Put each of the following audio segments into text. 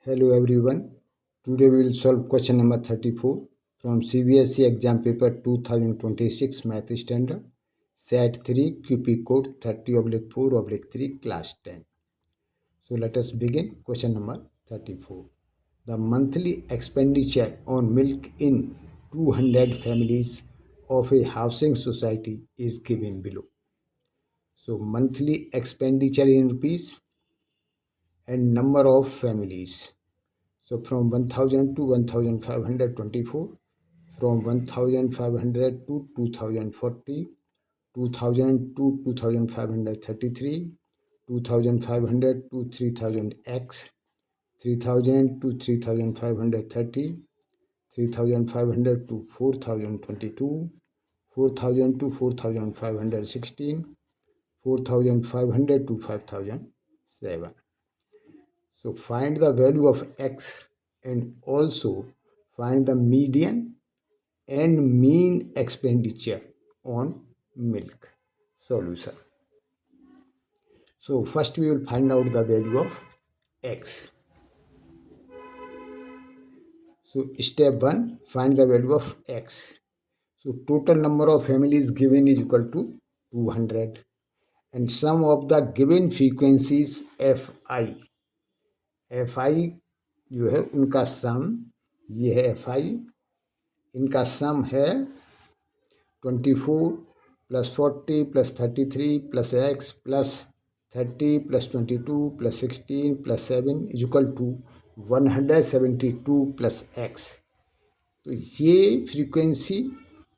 Hello everyone. Today we will solve question number 34 from CBSE exam paper 2026 Math Standard Set 3 QP code 30/4/3 class 10. So let us begin question number 34. The monthly expenditure on milk in 200 families of a housing society is given below. So monthly expenditure in rupees and number of families. So from 1000 to 1524, from 1500 to 2040, 2000 to 2533, 2500 to 3000x, 3000 to 3530, 3500 to 4022, 4000 to 4516, 4500 to 5007. So find the value of x and also find the median and mean expenditure on milk. Solution. So first we will find out the value of x. So step 1, find the value of x. So total number of families given is equal to 200 and sum of the given frequencies fi. fi जो है उनका सम, ये है fi, इनका sum है 24 plus 40 plus 33 plus x plus 30 plus 22 plus 16 plus 7 is equal to 172 plus x. तो ये frequency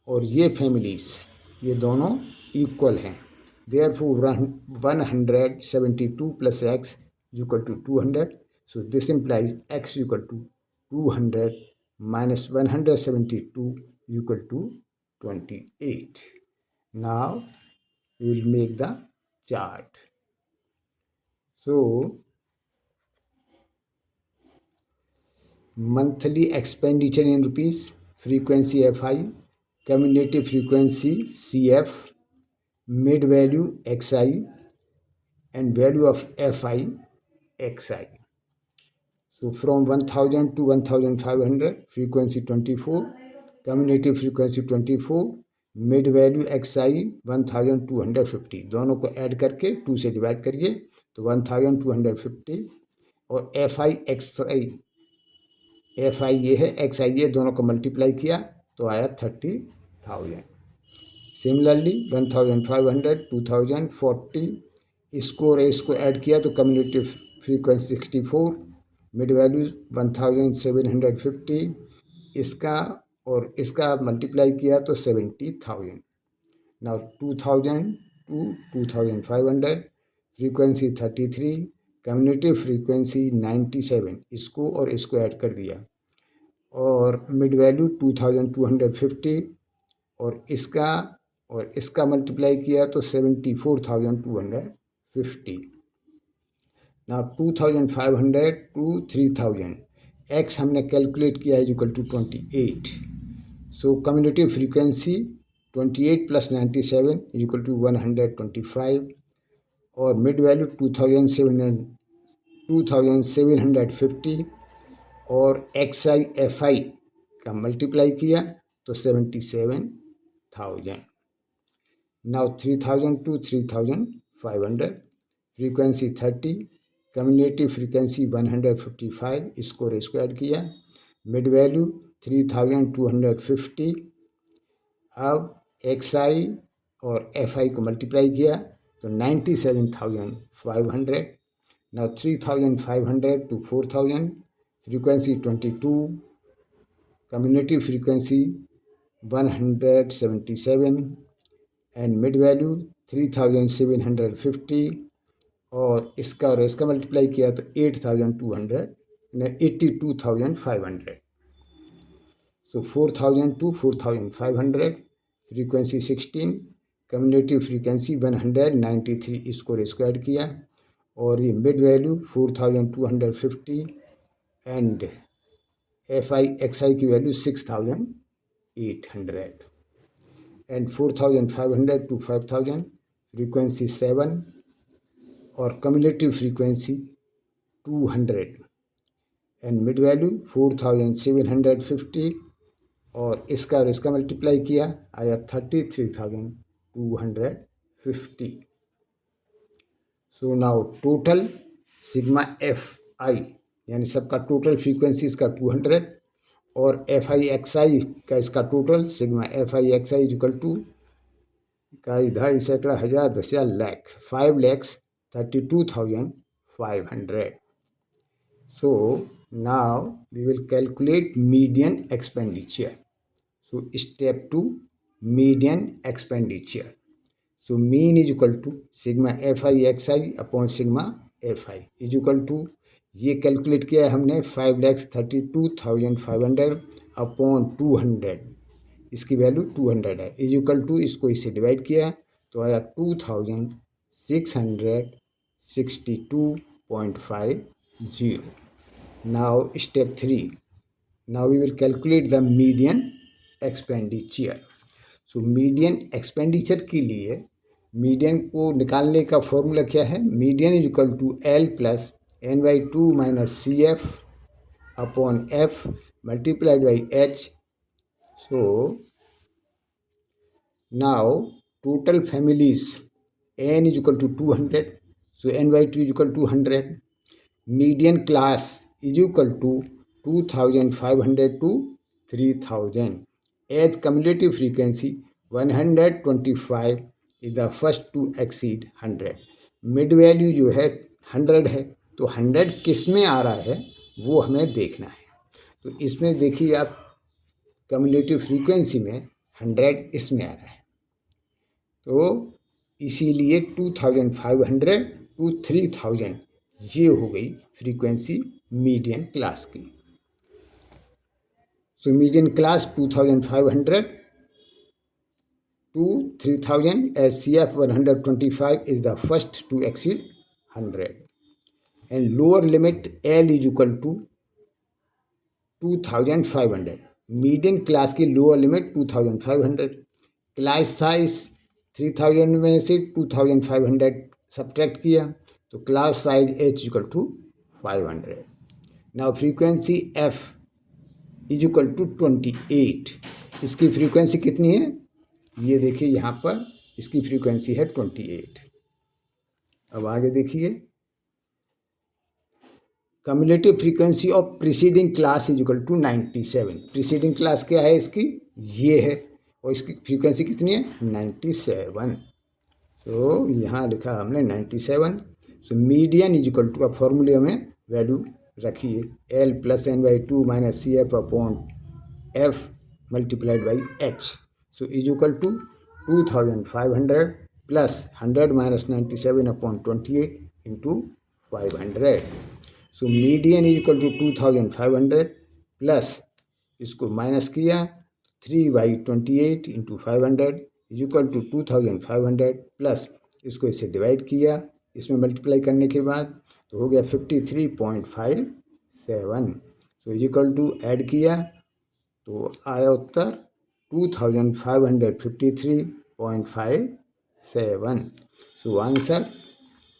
और ये फैमिलीज ये दोनों इक्वल हैं. Therefore 172 plus x is equal to 200. So this implies x equal to 200 minus 172 equal to 28. Now we will make the chart. So monthly expenditure in rupees, frequency fi, cumulative frequency cf, mid value xi and value of fi xi. So from 1000 to 1500, frequency 24, cumulative frequency 24, mid value x i 1250. दोनों को add करके 2 से divide करिए तो 1250 और F i x I, F I ये है x आई ये, दोनों को मल्टीप्लाई किया तो आया 30,000. सिमिलरली 1500, 2000, 40 इसको और इसको ऐड किया तो कम्युनिटी फ्रीक्वेंसी 64, मिड वैल्यू 1750, इसका और इसका मल्टीप्लाई किया तो 70,000. Now 2000 to 2500, frequency 33, community frequency 97, इसको और इसको ऐड कर दिया और मिड वैल्यू 2250 और इसका मल्टीप्लाई किया तो 74,250. नाउ 2500 टू 3000, एक्स हमने कैलकुलेट किया है equal to 28. So community frequency 28 plus 97 equal to 125 और मिड वैल्यू 2750 और एक्स आई एफ आई का मल्टीप्लाई किया तो 77,000. Now 3000 to 3500, frequency 30, community frequency 155, इसको और इसको ऐड किया, मिड वैल्यू 3250. अब एक्स आई और एफ आई को मल्टीप्लाई किया तो 97,500. Now 3500 to 4000, frequency 22, cumulative frequency 177 and mid value 3750 और इसका मल्टीप्लाई किया तो 82,500. So 4000 to 4500, frequency 16, cumulative frequency 193, इसको ऐड किया और ये mid value 4250 and f i x i की वैल्यू 6800 एंड 4500 टू 5000, फ्रीक्वेंसी 7 और cumulative frequency 200 and mid value 4750 और इसका मल्टीप्लाई किया आया 33,250। So now total sigma f आई यानी सबका टोटल फ्रीक्वेंसी इसका 200 और एफ आई एक्स आई का इसका total sigma f i x i equal to इकाई दहाई सैकड़ा हजार दस हजार lakh 5,32,500। So now we will calculate median expenditure. So step 2 median expenditure. So mean is equal to sigma fi xi upon sigma fi is equal to ये calculate किया है हमने 5,32,500 अपॉन 200 इसकी वैल्यू 200 है इज इक्वल टू इसको इससे divide किया तो आया 2,662.50। Now step 3. Now we will calculate the median expenditure. So median expenditure के लिए मीडियन को निकालने का फॉर्मूला क्या है? Median is equal to L plus N/2 minus CF upon F multiplied by H. So now total families N is equal to 200. So N/2 is equal to 100. Median class is equal to 2,500 to 3,000. As cumulative frequency 125 is the first to exceed 100. Mid value जो है 100 है तो 100 किस में आ रहा है वो हमें देखना है। तो इसमें देखिए आप कम्युलेटिव फ्रीक्वेंसी में 100 इसमें आ रहा है तो इसीलिए 2,500 to 3,000 ये हो गई फ्रीक्वेंसी मीडियन क्लास की। So median class 2,500 to 3,000 as CF 125 is the first to exceed 100 and lower limit L is equal to 2,500. Median class की लोअर लिमिट 2,500। क्लास साइज 3,000 में से 2,500 सब्ट्रैक्ट किया तो class size H equal to 500। Now frequency F is equal to 28। इसकी frequency कितनी है ये देखिए यहाँ पर इसकी फ्रीक्वेंसी है 28। अब आगे देखिए cumulative frequency of preceding class is equal to 97। Preceding class क्या है इसकी ये है और इसकी फ्रीक्वेंसी कितनी है 97। तो यहाँ लिखा हमने 97। So median is equal to अब फॉर्मूले में वैल्यू रखिए L plus N/2 minus CF upon F multiplied by H। So is equal to 2,500 plus 100 minus 97 upon 28 into 500। So median is equal to 2,500 plus इसको माइनस किया 3/28 into 500 is equal to 2,500 plus इसको इसे divide किया इसमें multiply करने के बाद तो हो गया 53.57। So is equal to add किया तो आया उत्तर 2,553.57। So answer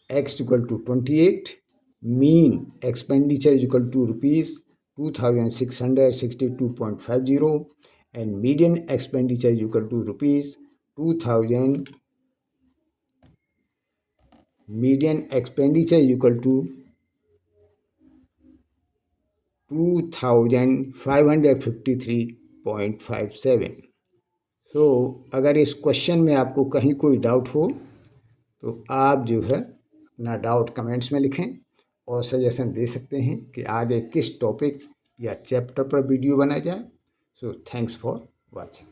X equal to 28, mean expenditure is equal to ₹2,662.50 and median expenditure is equal to ₹2,000. Median expenditure is equal to 2,553.57। सो अगर इस क्वेश्चन में आपको कहीं कोई डाउट हो तो आप जो है अपना डाउट कमेंट्स में लिखें और सजेशन दे सकते हैं कि आगे किस टॉपिक या चैप्टर पर वीडियो बनाया जाए। So thanks for watching.